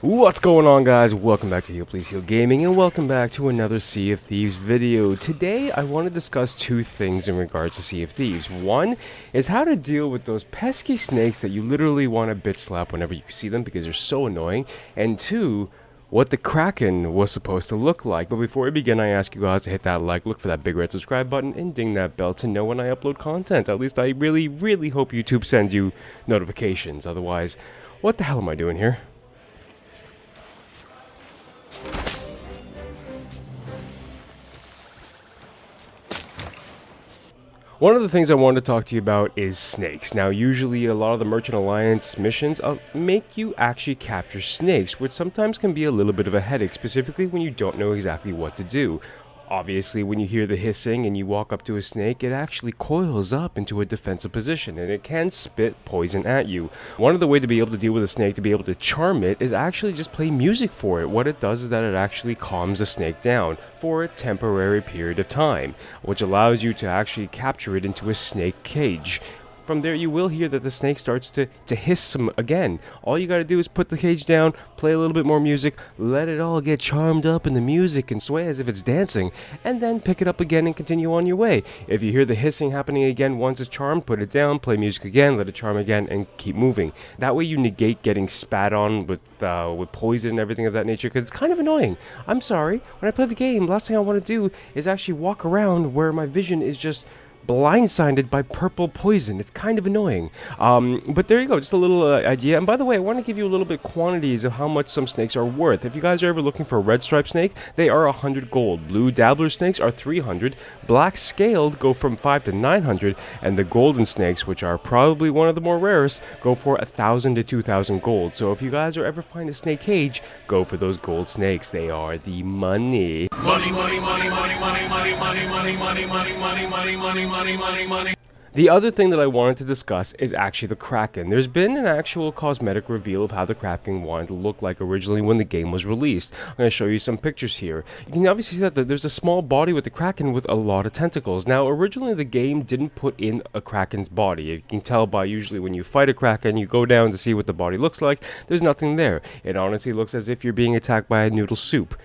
What's going on, guys? Welcome back to Heal Please Heal Gaming, and welcome back to another Sea of Thieves video. Today I want to discuss two things in regards to Sea of Thieves. One is how to deal with those pesky snakes that you literally want to bitch slap whenever you see them because they're so annoying, and two, what the Kraken was supposed to look like. But before we begin, I ask you guys to hit that like, look for that big red subscribe button, and ding that bell to know when I upload content. At least I really hope YouTube sends you notifications. Otherwise, what the hell am I doing here? One of the things I wanted to talk to you about is snakes. Now, usually a lot of the Merchant Alliance missions make you actually capture snakes, which sometimes can be a little bit of a headache, specifically when you don't know exactly what to do. Obviously, when you hear the hissing and you walk up to a snake, it actually coils up into a defensive position, and it can spit poison at you. One of the ways to be able to deal with a snake, to be able to charm it, is actually just play music for it. What it does is that it actually calms the snake down for a temporary period of time, which allows you to actually capture it into a snake cage. From there, you will hear that the snake starts to hiss some again. All you gotta do is put the cage down, play a little bit more music, let it all get charmed up in the music and sway as if it's dancing, and then pick it up again and continue on your way. If you hear the hissing happening again once it's charmed, put it down, play music again, let it charm again, and keep moving. That way you negate getting spat on with poison and everything of that nature, because it's kind of annoying. I'm sorry, when I play the game, last thing I want to do is actually walk around where my vision is just blindsided by purple poison. It's kind of annoying. But there you go, just a little idea. And by the way, I want to give you a little bit quantities of how much some snakes are worth. If you guys are ever looking for a red stripe snake, they are 100 gold. Blue dabbler snakes are 300. Black scaled go from 5 to 900, and the golden snakes, which are probably one of the more rarest, go for 1,000 to 2,000 gold. So if you guys are ever find a snake cage, go for those gold snakes. They are the money. Money. The other thing that I wanted to discuss is actually the Kraken. There's been an actual cosmetic reveal of how the Kraken wanted to look like originally when the game was released. I'm going to show you some pictures here. You can obviously see that there's a small body with the Kraken with a lot of tentacles. Now, originally the game didn't put in a Kraken's body. You can tell by usually when you fight a Kraken, you go down to see what the body looks like. There's nothing there. It honestly looks as if you're being attacked by a noodle soup.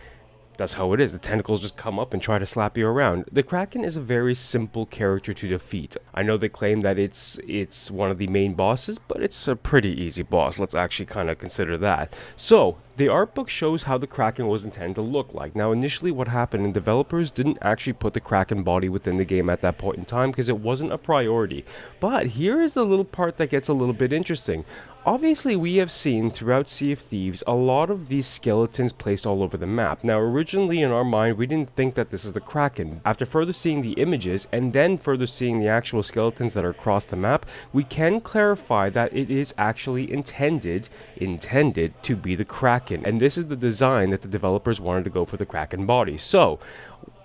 That's how it is. The tentacles just come up and try to slap you around. The Kraken is a very simple character to defeat. I know they claim that it's one of the main bosses, but it's a pretty easy boss. Let's actually kind of consider that. So, the art book shows how the Kraken was intended to look like. Now, initially what happened, and developers didn't actually put the Kraken body within the game at that point in time because it wasn't a priority. But here is the little part that gets a little bit interesting. Obviously, we have seen throughout Sea of Thieves a lot of these skeletons placed all over the map. Now, originally in our mind, we didn't think that this is the Kraken. After further seeing the images and then further seeing the actual skeletons that are across the map, we can clarify that it is actually intended to be the Kraken. And this is the design that the developers wanted to go for the Kraken body. So,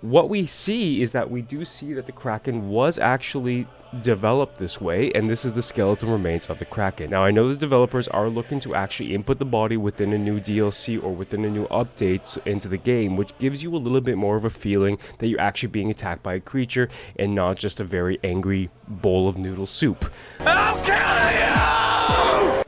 what we see is that we do see that the Kraken was actually developed this way, and this is the skeleton remains of the Kraken. Now, I know the developers are looking to actually input the body within a new DLC or within a new update into the game, which gives you a little bit more of a feeling that you're actually being attacked by a creature and not just a very angry bowl of noodle soup. I'll kill you!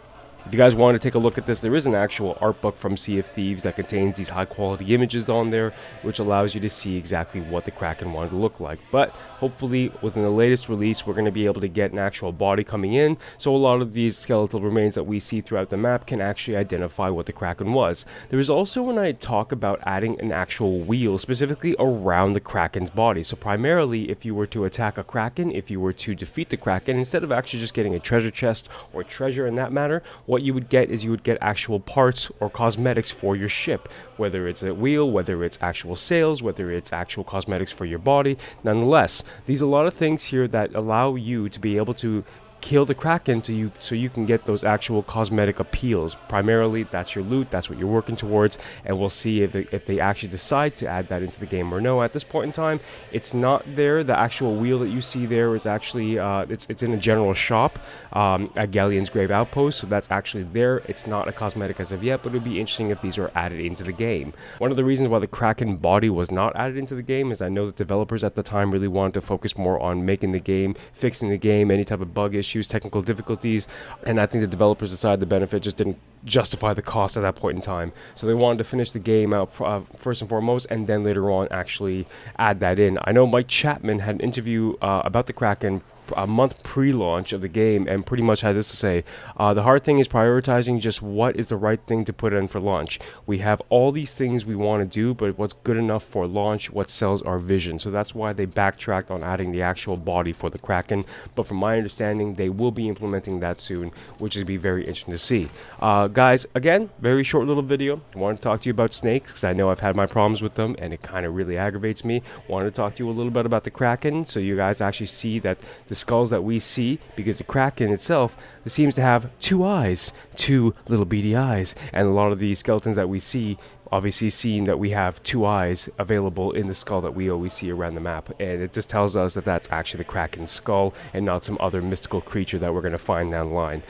If you guys want to take a look at this, there is an actual art book from Sea of Thieves that contains these high quality images on there, which allows you to see exactly what the Kraken wanted to look like. But hopefully within the latest release, we're going to be able to get an actual body coming in, so a lot of these skeletal remains that we see throughout the map can actually identify what the Kraken was. There is also when I talk about adding an actual wheel specifically around the Kraken's body. So primarily, if you were to attack a Kraken, if you were to defeat the Kraken, instead of actually just getting a treasure chest or treasure in that matter, what you would get is you would get actual parts or cosmetics for your ship, whether it's a wheel, whether it's actual sails, whether it's actual cosmetics for your body. Nonetheless, these are a lot of things here that allow you to be able to kill the Kraken so you can get those actual cosmetic appeals. Primarily, that's your loot, that's what you're working towards, and we'll see if they actually decide to add that into the game or no. At this point in time, it's not there. The actual wheel that you see there is actually, it's in a general shop at Galleon's Grave Outpost, so that's actually there. It's not a cosmetic as of yet, but it would be interesting if these are added into the game. One of the reasons why the Kraken body was not added into the game is I know that developers at the time really wanted to focus more on making the game, fixing the game, any type of bug issues, issues, technical difficulties, and I think the developers decided the benefit just didn't justify the cost at that point in time. So they wanted to finish the game out first and foremost, and then later on actually add that in. I know Mike Chapman had an interview about the Kraken a month pre-launch of the game, and pretty much had this to say: the hard thing is prioritizing just what is the right thing to put in for launch. We have all these things we want to do, but what's good enough for launch, what sells our vision. So that's why they backtracked on adding the actual body for the Kraken, but from my understanding they will be implementing that soon, which would be very interesting to see. Guys, again, very short little video. I wanted to talk to you about snakes because I know I've had my problems with them and it kind of really aggravates me. Wanted to talk to you a little bit about the Kraken so you guys actually see that the skulls that we see, because the Kraken itself seems to have two eyes, two little beady eyes, and a lot of the skeletons that we see obviously seem that we have two eyes available in the skull that we always see around the map, and it just tells us that that's actually the Kraken's skull and not some other mystical creature that we're going to find down the line.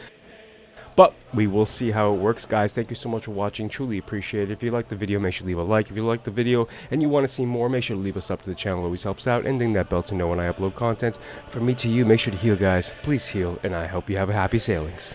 But we will see how it works, guys. Thank you so much for watching. Truly appreciate it. If you liked the video, make sure to leave a like. If you liked the video and you want to see more, make sure to leave a sub to the channel. It always helps out. And ding that bell to know when I upload content. From me to you, make sure to heal, guys. Please heal, and I hope you have a happy sailings.